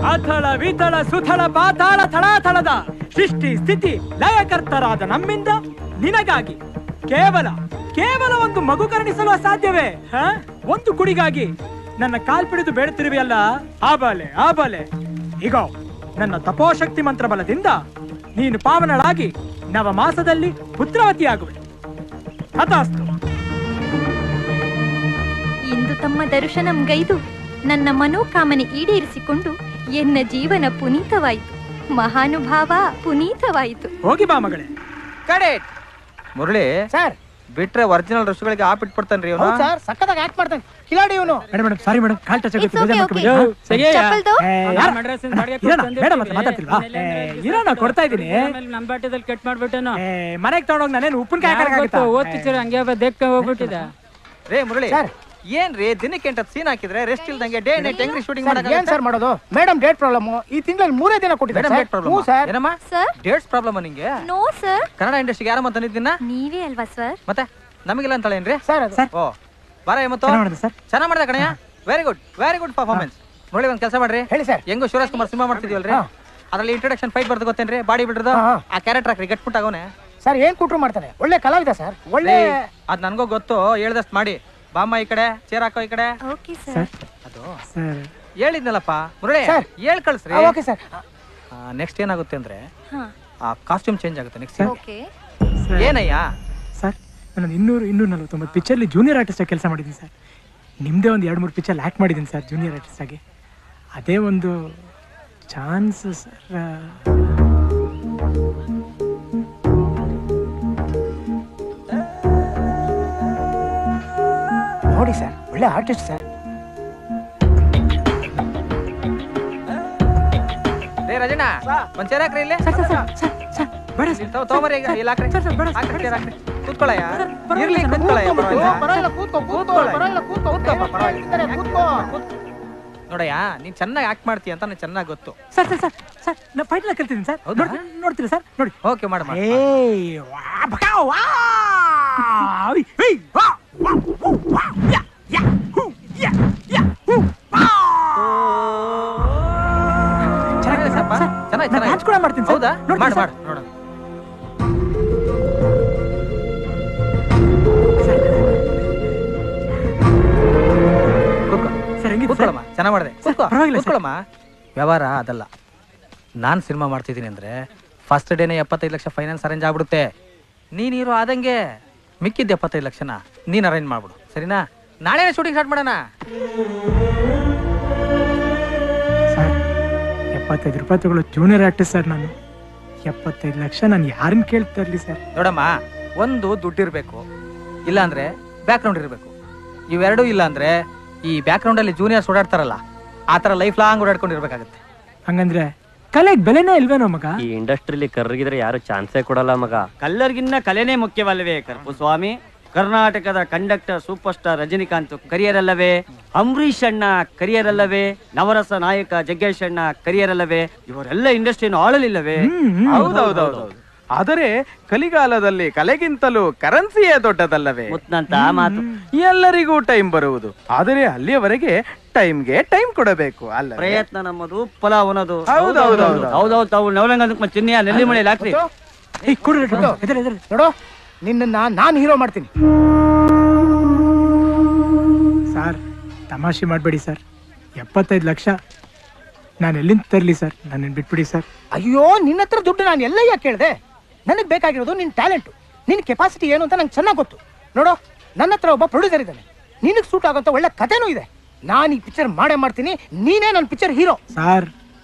ಅಥಳ ವಿಥಳ ಸುಥಳ ಪಾತಾಳ ಥಳಾಥಳದ ಸೃಷ್ಟಿ ಸ್ಥಿತಿ ಲಯಕರ್ತರಾದ ನಮ್ಮಿಂದ ನಿನಗಾಗಿ ಕೇವಲ ಕೇವಲ ಒಂದು ಮಗು ಕರುಣಿಸಲು ಅಸಾಧ್ಯವೇ? ಒಂದು ಕುಡಿಗಾಗಿ ನನ್ನ ಕಾಲ್ಪಿಡಿದು ಬೇಡುತ್ತಿರುವೆಯಲ್ಲ, ಆ ಬಾಲೆ ಈಗ ನನ್ನ ತಪೋಶಕ್ತಿ ಮಂತ್ರ ಬಲದಿಂದ ನೀನು ಪಾವನಳಾಗಿ ನವ ಮಾಸದಲ್ಲಿ ಪುತ್ರವತಿಯಾಗುವೆ. ಹತಾಸ್ತು. ಇಂದು ತಮ್ಮ ದರ್ಶನಂ ಗೈದು ನನ್ನ ಮನೋಕಾಮನೆ ಈಡೇರಿಸಿಕೊಂಡು ಎನ್ನ ಜೀವನ ಪುನೀತವಾಯಿತು. ಮಹಾನುಭಾವ ಪುನೀತವಾಯಿತು. ಹೋಗಿ ಬಾ ಮಗಳೇ. ಕಡೆಟ್ ಮುರಳಿ ಸರ್ ಬಿಟ್ರೆ ಒರಿಜಿನಲ್ ಋಷಿಗಳಿಗೆ ಆಪ್ ಇಟ್ಬಿಡ್ತಾನ್ರಿ ಇವನು. ಸರ್ ಸಕ್ಕದಾಗಿ ಆಕ್ಟ್ ಮಾಡ್ತಾನೆ ಕಿಲಾಡಿ ಇವನು. ಮೇಡಮ್ ಸಾರಿ ಮೇಡಮ್, ಕಾಲ್ ಟಚ್ ಆಗುತ್ತೆ. ಇರೋಣ ಕೊಡ್ತಾ ಇದೀನಿ. ನಮ್ ಬಾಟದಲ್ಲಿ ಕಟ್ ಮಾಡ್ಬಿಟ್ಟೇನೋ ಮನೆಗೆ ತಗೊಂಡೋಗಿ ನಾನೇನು ಉಪ್ಪಿನಕಾಯಿ ಓದ್ ಪಿಕ್ಚರ್ ಹಂಗೆ ದೇಕ್ಕ ಹೋಗ್ಬಿಟ್ಟಿದೆ. ರೇ ಮುರಳಿ ಏನ್ರಿ ದಿನಕ್ಕೆ 8 ಸೀನ್ ಹಾಕಿದ್ರೆ ರೆಸ್ಟ್ ಇಲ್ದಂಗೆ ಡೇ ನೈಟ್ ಹೆಂಗ್ರಿ ಶೂಟಿಂಗ್ ಮಾಡಕ? ಏನ್ ಸರ್ ಮಾಡೋದು? Madam date problem. ಈ ತಿಂಗಳಲ್ಲಿ 3 ದಿನ ಕೊಟ್ಟಿದ್ದಾರೆ. Date problem sir. ಏನಮ್ಮ ಸರ್ ಡೇಟ್ಸ್ ಪ್ರಾಬ್ಲಮ್ ನಿಂಗೆ? No sir. ಕನ್ನಡ ಇಂಡಸ್ಟ್ರಿಗೆ ಯಾರಮ್ಮ ತಂದಿದ್ದೀನ? ನೀವೇ ಅಲ್ವಾ ಸರ್? ಮತ್ತೆ ನಮಗಿಲ್ಲ ಅಂತಾಳೆ ಏನ್ರಿ? ಸರ್ ಓ ಬಾರ ಮತ್ತು ಚೆನ್ನಾಗಿ ಮಾಡಿದೆ ಕಣಯ್ಯ. Very good performance. ಮುರಳಿ ಒಂದ್ ಕೆಲಸ ಮಾಡ್ರಿ. ಹೇಳಿ ಸರ್. ಹೆಂಗೋ ಶಿವರಾಜ್ ಕುಮಾರ್ ಸಿನಿಮಾ ಮಾಡ್ತಿದೀವಲ್ರಿ, ಅದ್ರಲ್ಲಿ ಇಂಟ್ರೊಡಕ್ಷನ್ ಫೈಟ್ ಬರ್ದು ಗೊತ್ತೇನ್ರಿ? ಬಾಡಿ ಬಿಡ್ರದು ಆ ಕ್ಯಾರೆಕ್ಟರ್ ಹಾಕ್ರಿ ಗಟ್ಬಿಟ್ಟು ಆಗೋನೆ. ಸರ್ ಏನ್ ಕೂಟ್ರು ಮಾಡ್ತಾನೆ, ಒಳ್ಳೆ ಕಲಾವಿದ ಸರ್. ಒಳ್ಳೆ ಅದ್ ನನ್ಗೂ ಗೊತ್ತು, ಹೇಳ್ದಷ್ಟು ಮಾಡಿ. ಬಾಮ್ಮ ಈ ಕಡೆ, ಚೇರ್ ಹಾಕೋ ಈ ಕಡೆ. Okay sir. ಅದು ಹೇಳಿದ್ನಲ್ಲಪ್ಪ ಮುರಳಿ, ಹೇಳ್ ಕಳ್ಸ್ರಿ. Okay sir. ನೆಕ್ಸ್ಟ್ ಏನಾಗುತ್ತೆ ಅಂದ್ರೆ ಹಾ ಆ ಕಾಸ್ಟ್ಯೂಮ್ ಚೇಂಜ್ ಆಗುತ್ತೆ ನೆಕ್ಸ್ಟ್. ಓಕೆ ಏನಯ್ಯ ಸರ್, ನಾನು 249 ಪಿಕ್ಚರ್ಲಿ ಜೂನಿಯರ್ ಆರ್ಟಿಸ್ಟ್ ಆಗಿ ಕೆಲಸ ಮಾಡಿದ್ದೀನಿ ಸರ್. ನಿಮ್ಮದೇ ಒಂದು 2-3 ಪಿಕ್ಚರ್ ಆ್ಯಕ್ಟ್ ಮಾಡಿದ್ದೀನಿ ಸರ್ ಜೂನಿಯರ್ ಆರ್ಟಿಸ್ಟ್ ಆಗಿ. ಅದೇ ಒಂದು ಚಾನ್ಸ್ ಸರ್. ನೋಡಿ ಸರ್, ಒಳ್ಳೆ ಆರ್ಟಿಸ್ಟ್ ಸರ್. ರೇ ರಜನಾ, ಒಂದ್ ಚೇರ್ ಹಾಕ್ರಿ ಇಲ್ಲಿ. ತಗೊಂಬರಿ ಇಲ್ಲಿ ಹಾಕ್ರಿ. ಚೇರ್ ಹಾಕ್ರಿ, ಕೂತ್ಕೊಳ್ಳಯ್ಯ. ಇರ್ಲಿ ಕೂತ್ಕೊಳ್ಳಯ್ಯ, ನೋಡಯ್ಯ ನೀನ್ ಚೆನ್ನಾಗಿ ಆಕ್ಟ್ ಮಾಡ್ತೀಯ ಅಂತ ನನಗೆ ಚೆನ್ನಾಗಿ ಗೊತ್ತು. ಸರ್ ಸರ್ ಸರ್ ಸರ್ ನಾನು ಫೈಟ್ ಎಲ್ಲ ಕಲ್ತಿದ್ದೀನಿ ಸರ್. ನೋಡ್ತೀರಾ ಸರ್? ನೋಡಿ. ಓಕೆ ಮಾಡು. ಚೆನ್ನಾಗಿ ಕೂಡ ಮಾಡ್ತೀನಿ. ಹೌದಾ? ಮಾಡು ಮಾಡು ನೋಡು. ಕೂತ್ಕೊಳ್ಳಮ್ಮ, ಚೆನ್ನಾಗಿ ಮಾಡಿದೆ. ಕೂತ್ಕೊಳ್ಳಮ್ಮ. ವ್ಯವಹಾರ ಅದಲ್ಲ. ನಾನು ಸಿನಿಮಾ ಮಾಡ್ತಿದ್ದೀನಿ ಅಂದ್ರೆ ಫಸ್ಟ್ ಡೇನೆ 75 ಲಕ್ಷ ಫೈನಾನ್ಸ್ ಅರೇಂಜ್ ಆಗ್ಬಿಡುತ್ತೆ. ನೀನಿರೋ ಆದಂಗೆ ಮಿಕ್ಕಿದ್ದ 75 ಲಕ್ಷನ ನೀನ್ ಅರೇಂಜ್ ಮಾಡ್ಬಿಡು, ಸರಿನಾ? ನಾಳೆ ಶೂಟಿಂಗ್ ಸ್ಟಾರ್ಟ್ ಮಾಡೋಣ. ಸರ್ 75 ರೂಪಾಯಿ ತಗೊಳ್ಳೋ ಜೂನಿಯರ್ ಆರ್ಟಿಸ್ಟ್ ಸರ್ ನಾನು. 75 ಲಕ್ಷ ನಾನು ಯಾರನ್ನ ಕೇಳ್ತಾ ಇರ್ಲಿ ಸರ್? ನೋಡಮ್ಮ, ಒಂದು ದುಡ್ಡಿರ್ಬೇಕು, ಇಲ್ಲ ಅಂದ್ರೆ ಬ್ಯಾಕ್ ಗ್ರೌಂಡ್ ಇರಬೇಕು. ಇವೆರಡೂ ಇಲ್ಲ ಅಂದ್ರೆ ಈ ಬ್ಯಾಕ್ ಗ್ರೌಂಡ್ ಅಲ್ಲಿ ಜೂನಿಯರ್ಸ್ ಓಡಾಡ್ತಾರಲ್ಲ, ಆ ತರ ಲೈಫ್ ಲಾಂಗ್ ಓಡಾಡ್ಕೊಂಡಿರ್ಬೇಕಾಗುತ್ತೆ. ಹಂಗಂದ್ರೆ ಕಲೆಗೆ ಬೆಲೆನೇ ಇಲ್ವೇನೋ ಮಗ? ಈ ಇಂಡಸ್ಟ್ರಿಲಿ ಕರ್ಗಿದ್ರೆ ಯಾರು ಚಾನ್ಸೇ ಕೊಡಲ್ಲ ಮಗ. ಕಲ್ಲರ್ಗಿನ್ನ ಕಲೆನೇ ಮುಖ್ಯವಲ್ಲವೇ ಕರ್ಪು ಸ್ವಾಮಿ? ಕರ್ನಾಟಕದ conductor super star Rajinikanth career ಅಲ್ಲವೇ? ಅಂಬರೀಷ್ ಅಣ್ಣ ಕರಿಯರ್ ಅಲ್ಲವೇ? ನವರಸ ನಾಯಕ ಜಗ್ಗೇಶ್ ಅಣ್ಣ ಕರಿಯರ್ ಅಲ್ಲವೇ? ಇವರೆಲ್ಲ ಇಂಡಸ್ಟ್ರಿಯನ್ನು ಆಳಲಿಲ್ಲವೇ? ಹೌದೌದೌದು. ಆದರೆ ಕಲಿಗಾಲದಲ್ಲಿ ಕಲೆಗಿಂತಲೂ ಕರೆನ್ಸಿಯೇ ದೊಡ್ಡದಲ್ಲವೇ? ಮುತ್ನಂತ ಮಾತು. ಎಲ್ಲರಿಗೂ ಟೈಮ್ ಬರುವುದು, ಆದರೆ ಅಲ್ಲಿಯವರೆಗೆ ಟೈಮ್ಗೆ ಟೈಮ್ ಕೊಡಬೇಕು ಅಲ್ಲ? ಪ್ರಯತ್ನ ನಮ್ಮದು, ಫಲ ಅವನದು. ಹೌದೌದು. ತಾವು ನವಲಂಗ ಚಿಹ್ನೆಯ ನೆಲ್ಲಿ ಮಳೆ ಹಾಕ್ರಿ. ನೋಡು, ನಿನ್ನ ನಾನು ಹೀರೋ ಮಾಡ್ತೀನಿ. ಸರ್ ತಮಾಷೆ ಮಾಡಬೇಡಿ ಸರ್. 75 ಲಕ್ಷ ನಾನು ಎಲ್ಲಿಂದ ತರಲಿ ಸರ್? ನನ್ನ ಬಿಟ್ಬಿಡಿ ಸರ್. ಅಯ್ಯೋ, ನಿನ್ನ ಹತ್ರ ದುಡ್ಡು ನಾನು ಎಲ್ಲ ಯಾಕೆ ಕೇಳಿದೆ? ನನಗೆ ಬೇಕಾಗಿರೋದು ನಿನ್ನ ಟ್ಯಾಲೆಂಟು, ನಿನ್ನ ಕೆಪಾಸಿಟಿ ಏನು ಅಂತ ನಂಗೆ ಚೆನ್ನಾಗಿ ಗೊತ್ತು. ನೋಡು, ನನ್ನ ಹತ್ರ ಒಬ್ಬ ಪ್ರೊಡ್ಯೂಸರ್ ಇದ್ದಾನೆ, ನಿನಗೆ ಸೂಟ್ ಆಗೋಂಥ ಒಳ್ಳೆ ಕಥೆನೂ ಇದೆ. ನಾನು ಈ ಪಿಕ್ಚರ್ ಮಾಡೇ ಮಾಡ್ತೀನಿ, ನೀನೇ ನನ್ನ ಪಿಕ್ಚರ್ ಹೀರೋ. ಸರ್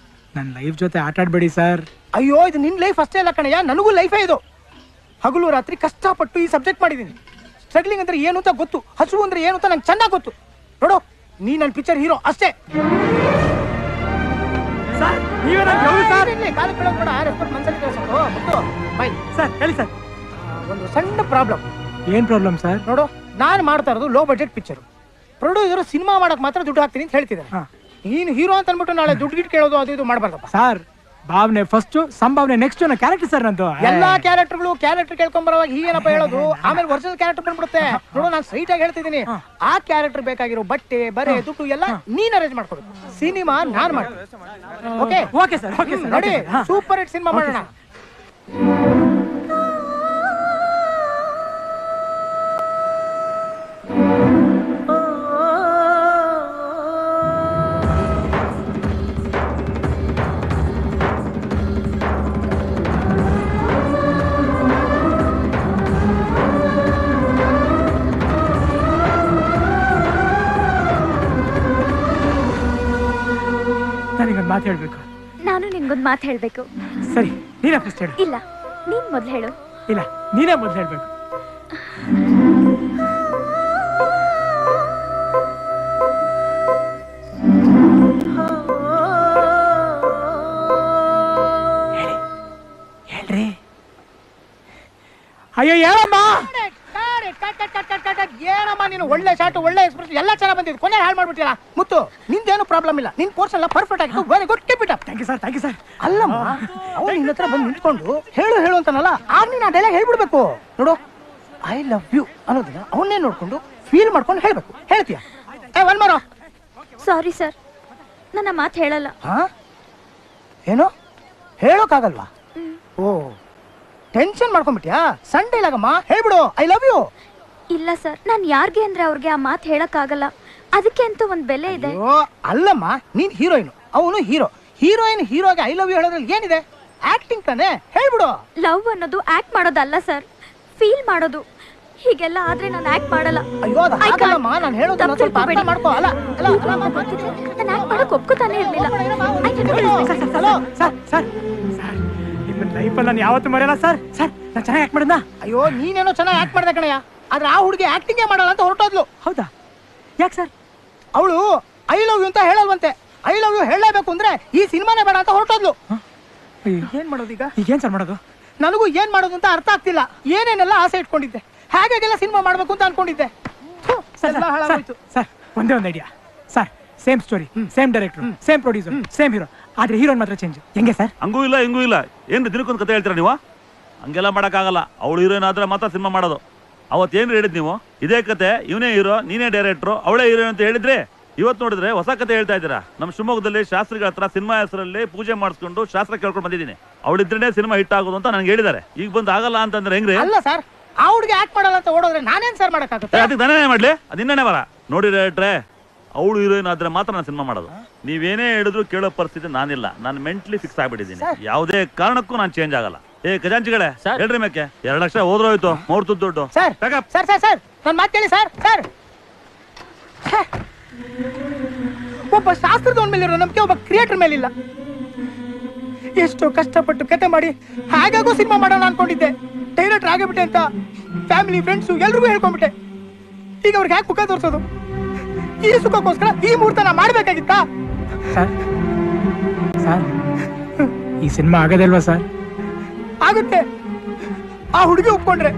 ನನ್ನ ಲೈಫ್ ಜೊತೆ ಆಟ ಆಡಬೇಡಿ ಸರ್. ಅಯ್ಯೋ, ಇದು ನಿನ್ನ ಲೈಫ್ ಅಷ್ಟೇ ಅಲ್ಲ ಕಣಯ್ಯ, ನನಗೂ ಲೈಫೇ ಇದು. ಹಗಲು ರಾತ್ರಿ ಕಷ್ಟಪಟ್ಟು ಈ ಸಬ್ಜೆಕ್ಟ್ ಮಾಡಿದ್ದೀನಿ. ಸ್ಟ್ರಗ್ಲಿಂಗ್ ಅಂದ್ರೆ ಏನು ಅಂತ ಗೊತ್ತು, ಹಸುವು ಅಂದ್ರೆ ಏನು ಅಂತ ನಂಗೆ ಚೆನ್ನಾಗಿ ಗೊತ್ತು. ನೋಡು, ನೀ ನನ್ನ ಪಿಕ್ಚರ್ ಹೀರೋ ಅಷ್ಟೇ. ಒಂದು ಸಣ್ಣ ಪ್ರಾಬ್ಲಮ್. ಏನ್ ಪ್ರಾಬ್ಲಮ್ ಸರ್? ನೋಡು, ನಾನು ಮಾಡ್ತಾ ಇರೋದು low budget picture. Producer cinema ಮಾಡಕ್ ಮಾತ್ರ ದುಡ್ಡು ಹಾಕ್ತೀನಿ ಅಂತ ಹೇಳ್ತಿದ್ದಾರೆ. ನೀನು ಹೀರೋ ಅಂತ ಅನ್ಬಿಟ್ಟು ನಾಳೆ ದುಡ್ಡು ಗಿಟ್ಟು ಕೇಳೋದು ಅದು ಇದು ಮಾಡಬಾರ್ದಪ್ಪ. ಸರ್ ಭಾವನೆ ಫಸ್ಟ್, ಸಂಭಾವನೆ ನೆಕ್ಸ್ಟ್ ಅನ್ನೋ ಕ್ಯಾರೆಕ್ಟರ್ ಸರ್ ನಂದು. ಎಲ್ಲಾ ಕ್ಯಾರೆಕ್ಟರ್ ಕೇಳ್ಕೊಂಡ್ ಬರೋವಾಗ ಹೀಗೇನಪ್ಪ ಹೇಳೋದು, ಆಮೇಲೆ ಒರಿಜಿನಲ್ ಕ್ಯಾರೆಕ್ಟರ್ ಬಂದ್ಬಿಡುತ್ತೆ. ನೋಡು ನಾನು ಸ್ಟ್ರೈಟ್ ಆಗಿ ಹೇಳ್ತಿದ್ದೀನಿ, ಆ ಕ್ಯಾರೆಕ್ಟರ್ ಬೇಕಾಗಿರೋ ಬಟ್ಟೆ ಬರೆ ದುಡ್ಡು ಎಲ್ಲ ನೀನ್ ಅರೇಂಜ್ ಮಾಡ್ಕೊಡು, ಸಿನಿಮಾ ನಾನ್ ಮಾಡ್ತೀನಿ. Okay okay sir, okay sir. ನೋಡಿ ಸೂಪರ್ ಹಿಟ್ ಸಿನಿಮಾ ಮಾಡೋಣ. ನನಗೊಂದು ಮಾತು ಹೇಳ್ಬೇಕು. ನಾನು ನಿನ್ಗೊಂದು ಮಾತು ಹೇಳ್ಬೇಕು. ಸರಿ, ನೀನೇ ಫಸ್ಟ್ ಹೇಳು. ಇಲ್ಲ, ನೀನ್ ಮೊದ್ಲು ಹೇಳು. ಇಲ್ಲ, ನೀನೇ ಮೊದಲು ಹೇಳ್ಬೇಕು. ಹೇಳ್ರಿ. ಅಯ್ಯೋ ಹೇಳಮ್ಮ. ಏನಮ್ಮ ನೀನು ಒಳ್ಳೆ ಶಾಟ್, ಒಳ್ಳೆ ಎಕ್ಸ್ಪ್ರೆಸ್ ಎಲ್ಲ ಚೆನ್ನಾಗಿ ಬಂದಿದ್ದು, ಕೊನೆ ಹಾಳು ಮಾಡ್ಬಿಟ್ಟಿಲ್ಲ. ಮುತ್ತು ನಿಂದೇನು ಪ್ರಾಬ್ಲಮ್ ಇಲ್ಲ, ನಿನ್ ಕೋರ್ಸ್ ಎಲ್ಲ ಪರ್ಫೆಕ್ಟ್ ಆಗಿತ್ತು. Very good, keep it up. Thank you sir, thank you sir. ಅಲ್ಲಮ್ಮ, ಅವ್ನು ನಿನ್ನ ಹತ್ರ ಬಂದು ನಿಂತ್ಕೊಂಡು ಹೇಳು ಅಂತನಲ್ಲ, ಆಗ ನೀನು ಆ ಡೈಲಾಗ್ ಹೇಳ್ಬಿಡ್ಬೇಕು. ನೋಡು, ಐ ಲವ್ ಯು ಅನ್ನೋದನ್ನ ಅವನ್ನೇ ನೋಡ್ಕೊಂಡು ಫೀಲ್ ಮಾಡ್ಕೊಂಡು ಹೇಳ್ಬೇಕು. ಹೇಳ್ತೀಯ? ಒನ್ ಮಾರೋ. ಸಾರಿ ಸರ್, ನನ್ನ ಮಾತು ಹೇಳಲ್ಲ. ಹಾ, ಏನೋ ಹೇಳೋಕ್ಕಾಗಲ್ವಾ? ಓ, ಟೆನ್ಷನ್ ಮಾಡ್ಕೊಂಡ್ಬಿಟ್ಯಾ? ಸಣ್ಣ ಡೈಲಾಗಮ್ಮ, ಹೇಳ್ಬಿಡು ಐ ಲವ್ ಯು. ಇಲ್ಲ ಸರ್, ನಾನು ಯಾರಿಗೆ ಅಂದ್ರೆ ಅವ್ರಿಗೆ ಆ ಮಾತು ಹೇಳಕ್ಕಾಗಲ್ಲ. ಅದಕ್ಕೆ ಅಂತ ಒಂದು ಬೆಲೆ ಇದೆ. ಅಲ್ಲಮ್ಮ, ನೀನ್ ಹೀರೋಯಿನ್, ಅವನು ಹೀರೋ. ಹೀರೋಗೆ ಐ ಲವ್ ಯು ಹೇಳೋದ್ರಲ್ಲಿ ಏನಿದೆ? ಆಕ್ಟಿಂಗ್ ತಾನೆ, ಹೇಳ್ಬಿಡು. ಲವ್ ಅನ್ನೋದು ಆಕ್ಟ್ ಮಾಡೋದಲ್ಲ ಸರ್, ಫೀಲ್ ಮಾಡೋದು. ಹೀಗೆಲ್ಲ ಆದ್ರೆ ನಾನು ಆಕ್ಟ್ ಮಾಡಲ್ಲ. ಅಯ್ಯೋ, ಅದು ಹಾಗಲ್ಲಮ್ಮ, ನಾನು ಹೇಳೋದನ್ನ ಸ್ವಲ್ಪ ಅರ್ಥ ಮಾಡ್ಕೋ. ಅಲ್ಲ ನಾನು ಆಕ್ಟ್ ಮಾಡಕ್ ಒಪ್ಕೋತಾನೆ ಇರ್ಲಿಲ್ಲ. ಸರ್ ಸರ್ ಸರ್, ನಿಮ್ಮ ಲೈಫಲ್ಲಿ ನಾನು ಯಾವತ್ತೂ ಮರೆಯಲ್ಲ ಸರ್. ಸರ್, ನಾನು ಚೆನ್ನಾಗಿ ಆಕ್ಟ್ ಮಾಡಿದ್ನಾ? ಅಯ್ಯೋ, ನೀನೇನೋ ಚೆನ್ನಾಗಿ ಆಕ್ಟ್ ಮಾಡ್ದೆ ಕಣಯ್ಯ, ಆದ್ರೆ ಆ ಹುಡುಗಿ ಆಕ್ಟಿಂಗೇ ಮಾಡಲ್ಲ ಅಂತ ಹೊರಟೋದ್ಲು. ಹೌದಾ? ಯಾಕೆ ಸರ್? ಅವಳು ಐ ಲವ್ ಯು ಅಂತ ಹೇಳಲ್ವಂತೆ. ಐ ಲವ್ ಯು ಹೇಳಲೇಬೇಕು ಅಂದ್ರೆ ಈ ಸಿನಿಮಾನೇ ಬೇಡ ಅಂತ ಹೊರಟೋದ್ಲು. ಏನ್ ಮಾಡೋದೀಗ? ಈಗೇನ್ ಸರ್ ಮಾಡೋದು? ನನಗೂ ಏನ್ ಮಾಡೋದು ಅಂತ ಅರ್ಥ ಆಗ್ತಿಲ್ಲ. ಏನೇನೆಲ್ಲ ಆಸೆ ಇಟ್ಕೊಂಡಿದ್ದೆ, ಹಾಗೆಲ್ಲ ಸಿನಿಮಾ ಮಾಡ್ಬೇಕು ಅಂತ ಅನ್ಕೊಂಡಿದ್ದೆ. ಸರ್, ಒಂದೇ ಒಂದು idea sir. Same story, same director, same producer, same hero, ಆದ್ರೆ ಹೀರೋನ್ ಮಾತ್ರ ಚೇಂಜ್. ಹೆಂಗೆ ಸರ್? ಹಂಗೂ ಇಲ್ಲ ಹಿಂಗೂ ಇಲ್ಲ. ಏನ್ ದಿನಕ್ಕೊಂದು ಕತೆ ಹೇಳ್ತೀರಾ ನೀವು? ಹಂಗೆಲ್ಲ ಮಾಡೋಕ್ಕಾಗಲ್ಲ. ಅವಳು ಹೀರೋಯಿನ್ ಆದ್ರೆ ಮಾತ್ರ ಸಿನಿಮಾ ಮಾಡೋದು. ಅವತ್ತೇನು ಹೇಳಿದ್ ನೀವು? ಇದೇ ಕತೆ, ಇವನೇ ಹೀರೋ, ನೀನೇ ಡೈರೆಕ್ಟ್ರು, ಅವಳೇ ಹೀರೋಯಿನ್ ಅಂತ ಹೇಳಿದ್ರೆ, ಇವತ್ತು ನೋಡಿದ್ರೆ ಹೊಸ ಕತೆ ಹೇಳ್ತಾ ಇದ್ದೀರಾ. ನಮ್ಮ ಶಿವಮೊಗ್ಗದಲ್ಲಿ ಶಾಸ್ತ್ರಿಗಳ ಹತ್ರ ಸಿನಿಮಾ ಹೆಸರಲ್ಲಿ ಪೂಜೆ ಮಾಡಿಸ್ಕೊಂಡು ಶಾಸ್ತ್ರ ಕೇಳ್ಕೊಂಡು ಬಂದಿದ್ದೀನಿ. ಅವಳಿದ್ರೇನೆ ಸಿನಿಮಾ ಹಿಟ್ ಆಗೋದು ಅಂತ ನನಗೆ ಹೇಳಿದ್ದಾರೆ. ಈಗ ಬಂದು ಆಗಲ್ಲ ಅಂತಂದ್ರೆ ಹೆಂಗ್ರಿ? ಅಲ್ಲ ಸರ್, ಆ ಹುಡುಗಿ ಆಕ್ಟ್ ಮಾಡಲ್ಲ ಅಂತ ಓಡೋದ್ರೆ ನಾನೇನ್ ಸರ್ ಮಾಡಕ್ಕಾಗುತ್ತೆ? ಅದಕ್ಕೆ ನಾನೇ ಮಾಡ್ಲಿ? ಅದಿನ್ನೇ ಬರ ನೋಡಿ ಡೈರೆಕ್ಟ್ರೆ, ಅವಳು ಹೀರೋಯಿನ್ ಆದ್ರೆ ಮಾತ್ರ ನಾನು ಸಿನಿಮಾ ಮಾಡೋದು. ನೀವೇನೇ ಹೇಳಿದ್ರು ಕೇಳೋ ಪರಿಸ್ಥಿತಿ ನಾನಿಲ್ಲ. ನಾನು ಮೆಂಟ್ಲಿ ಫಿಕ್ಸ್ ಆಗ್ಬಿಟ್ಟಿದ್ದೀನಿ. ಯಾವುದೇ ಕಾರಣಕ್ಕೂ ನಾನು ಚೇಂಜ್ ಆಗಲ್ಲ. ಏ ಖಜಾಂಚಿಗಳೇ, ಹೇಳ್ರಿ ಮೇಕೆ 2 ಲಕ್ಷ ಹೋದ್ರೋಯ್ತು, ಮುಹೂರ್ತದ ದುಡ್ಡು. ಸರ್ ಸರ್ ಸರ್ ಸರ್ ನನ್ನ ಮಾತು ಕೇಳಿ ಸರ್. ಸರ್, ಒಬ್ಬ ಶಾಸ್ತ್ರದ ಮೇಲೆ ಇರೋ ನಂಬಿಕೆ ಒಬ್ಬ ಕ್ರಿಯೇಟರ್ ಮೇಲಿಲ್ಲ. ಎಷ್ಟು ಕಷ್ಟಪಟ್ಟು ಕತೆ ಮಾಡಿ ಹಾಗಾಗೂ ಸಿನಿಮಾ ಮಾಡೋಣ ಅನ್ಕೊಂಡಿದ್ದೆ. ಡೈರೆಕ್ಟರ್ ಆಗಿಬಿಟ್ಟೆ ಅಂತ ಫ್ಯಾಮಿಲಿ ಫ್ರೆಂಡ್ಸು ಎಲ್ರಿಗೂ ಹೇಳ್ಕೊಂಡ್ಬಿಟ್ಟೆ. ಈಗ ಅವ್ರಿಗೆ ಹ್ಯಾಕ್ ಮುಖ ತೋರಿಸೋದು? ಈ ಸುಖಕ್ಕೋಸ್ಕರ ಈ ಮುಹೂರ್ತನ ಮಾಡ್ಬೇಕಾಗಿತ್ತಾ? ಸರ್, ಈ ಸಿನಿಮಾ ಆಗೋದಲ್ವಾ ಸರ್? ಆಗುತ್ತೆ, ಆ ಹುಡುಗಿ ಒಪ್ಕೊಂಡ್ರೆ.